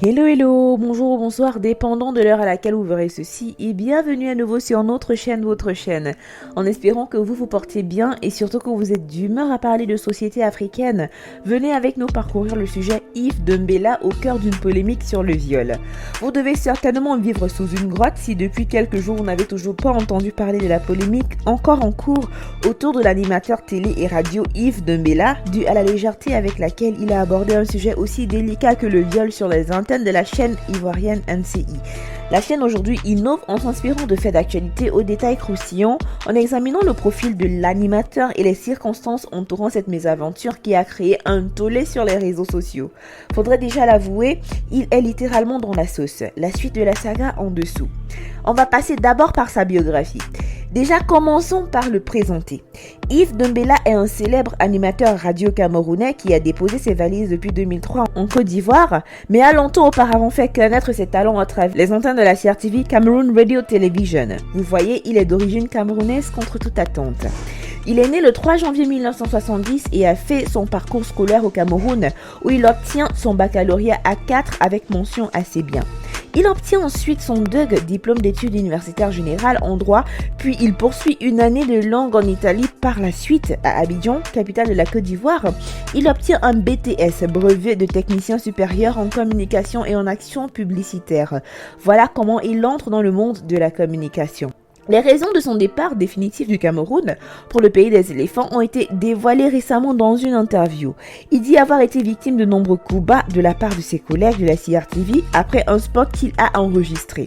Hello hello, bonjour ou bonsoir, dépendant de l'heure à laquelle vous verrez ceci, et bienvenue à nouveau sur notre chaîne, votre chaîne. En espérant que vous vous portez bien et surtout que vous êtes d'humeur à parler de société africaine, venez avec nous parcourir le sujet Yves Dembella au cœur d'une polémique sur le viol. Vous devez certainement vivre sous une grotte si depuis quelques jours vous n'avez toujours pas entendu parler de la polémique encore en cours autour de l'animateur télé et radio Yves Dembella, dû à la légèreté avec laquelle il a abordé un sujet aussi délicat que le viol sur les antennes de la chaîne ivoirienne NCI. La chaîne aujourd'hui innove en s'inspirant de faits d'actualité aux détails croustillants, en examinant le profil de l'animateur et les circonstances entourant cette mésaventure qui a créé un tollé sur les réseaux sociaux. Faudrait déjà l'avouer, il est littéralement dans la sauce. La suite de la saga en dessous. On va passer d'abord par sa biographie. Déjà, commençons par le présenter. Yves Dembella est un célèbre animateur radio camerounais qui a déposé ses valises depuis 2003 en Côte d'Ivoire, mais a longtemps auparavant fait connaître ses talents à travers les antennes de la CRTV Cameroon Radio Television. Vous voyez, il est d'origine camerounaise contre toute attente. Il est né le 3 janvier 1970 et a fait son parcours scolaire au Cameroun, où il obtient son baccalauréat à 4 avec mention assez bien. Il obtient ensuite son DUG, diplôme d'études universitaires générales en droit, puis il poursuit une année de langue en Italie par la suite à Abidjan, capitale de la Côte d'Ivoire. Il obtient un BTS, brevet de technicien supérieur en communication et en action publicitaire. Voilà comment il entre dans le monde de la communication. Les raisons de son départ définitif du Cameroun pour le pays des éléphants ont été dévoilées récemment dans une interview. Il dit avoir été victime de nombreux coups bas de la part de ses collègues de la CRTV après un spot qu'il a enregistré.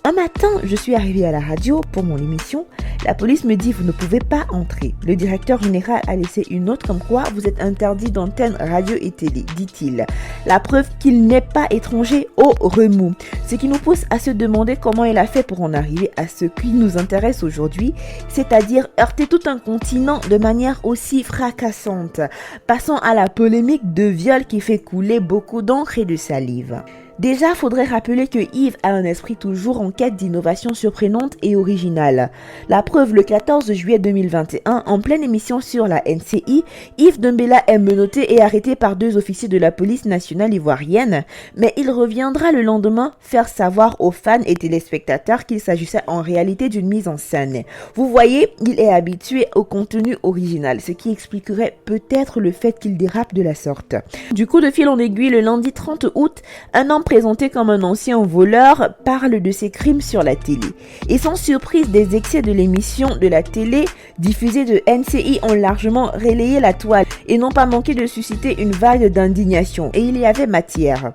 Un matin, je suis arrivé à la radio pour mon émission. La police me dit « Vous ne pouvez pas entrer ». Le directeur général a laissé une note comme quoi « Vous êtes interdit d'antenne radio et télé », dit-il. La preuve qu'il n'est pas étranger au remous. Ce qui nous pousse à se demander comment il a fait pour en arriver à ce qui nous intéresse aujourd'hui, c'est-à-dire heurter tout un continent de manière aussi fracassante. Passons à la polémique de viol qui fait couler beaucoup d'encre et de salive. Déjà, faudrait rappeler que Yves a un esprit toujours en quête d'innovation surprenante et originale. La preuve, le 14 juillet 2021, en pleine émission sur la NCI, Yves Dembella est menotté et arrêté par 2 officiers de la police nationale ivoirienne, mais il reviendra le lendemain faire savoir aux fans et téléspectateurs qu'il s'agissait en réalité d'une mise en scène. Vous voyez, il est habitué au contenu original, ce qui expliquerait peut-être le fait qu'il dérape de la sorte. Du coup de fil en aiguille, le lundi 30 août, un homme présenté comme un ancien voleur parle de ses crimes sur la télé. Et sans surprise, des excès de l'émission de la télé diffusée de NCI ont largement relayé la toile et n'ont pas manqué de susciter une vague d'indignation. Et il y avait matière.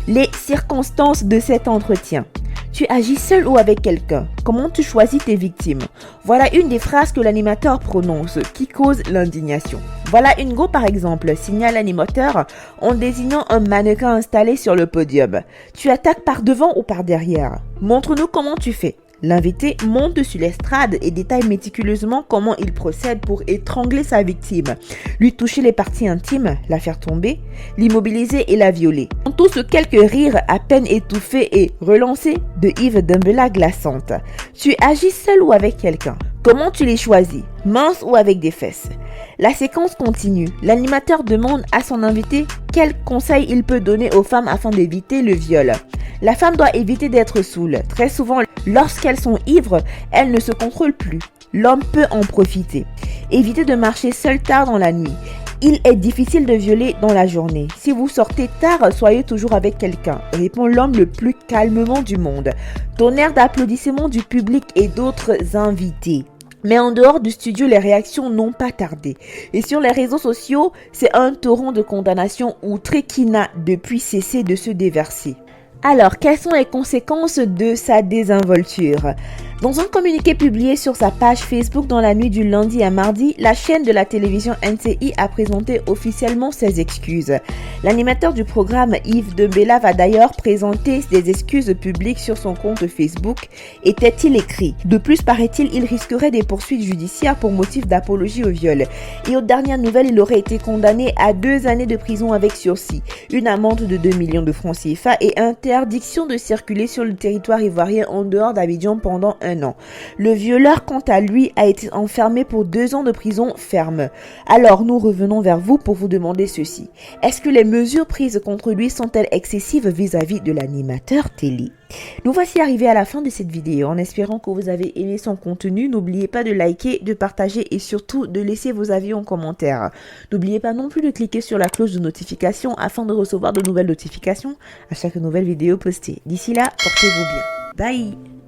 Les circonstances de cet entretien. Tu agis seul ou avec quelqu'un? Comment tu choisis tes victimes? Voilà une des phrases que l'animateur prononce qui cause l'indignation. Voilà une go par exemple, signale l'animateur en désignant un mannequin installé sur le podium. Tu attaques par devant ou par derrière? Montre-nous comment tu fais. L'invité monte sur l'estrade et détaille méticuleusement comment il procède pour étrangler sa victime, lui toucher les parties intimes, la faire tomber, l'immobiliser et la violer. En tout ce quelques rires à peine étouffés et relancés de Yves Dembella glaçante. Tu agis seul ou avec quelqu'un? Comment tu les choisis? Mince ou avec des fesses? La séquence continue. L'animateur demande à son invité quel conseil il peut donner aux femmes afin d'éviter le viol. La femme doit éviter d'être saoule. Très souvent, lorsqu'elles sont ivres, elles ne se contrôlent plus. L'homme peut en profiter. Évitez de marcher seul tard dans la nuit. Il est difficile de violer dans la journée. Si vous sortez tard, soyez toujours avec quelqu'un, répond l'homme le plus calmement du monde. Tonnerre d'applaudissements du public et d'autres invités. Mais en dehors du studio, les réactions n'ont pas tardé. Et sur les réseaux sociaux, c'est un torrent de condamnation outré qui n'a depuis cessé de se déverser. Alors, quelles sont les conséquences de sa désinvolture? Dans un communiqué publié sur sa page Facebook dans la nuit du lundi à mardi, la chaîne de la télévision NCI a présenté officiellement ses excuses. L'animateur du programme Yves Dembella va d'ailleurs présenter des excuses publiques sur son compte Facebook, était-il écrit. De plus, paraît-il, il risquerait des poursuites judiciaires pour motif d'apologie au viol. Et aux dernières nouvelles, il aurait été condamné à 2 années de prison avec sursis, une amende de 2 millions de francs CFA et interdiction de circuler sur le territoire ivoirien en dehors d'Abidjan pendant 1 an. Le violeur, quant à lui, a été enfermé pour 2 ans de prison ferme. Alors, nous revenons vers vous pour vous demander ceci. Est-ce que les mesures prises contre lui sont-elles excessives vis-à-vis de l'animateur télé? Nous voici arrivés à la fin de cette vidéo en espérant que vous avez aimé son contenu. N'oubliez pas de liker, de partager et surtout de laisser vos avis en commentaire. N'oubliez pas non plus de cliquer sur la cloche de notification afin de recevoir de nouvelles notifications à chaque nouvelle vidéo postée. D'ici là, portez-vous bien. Bye!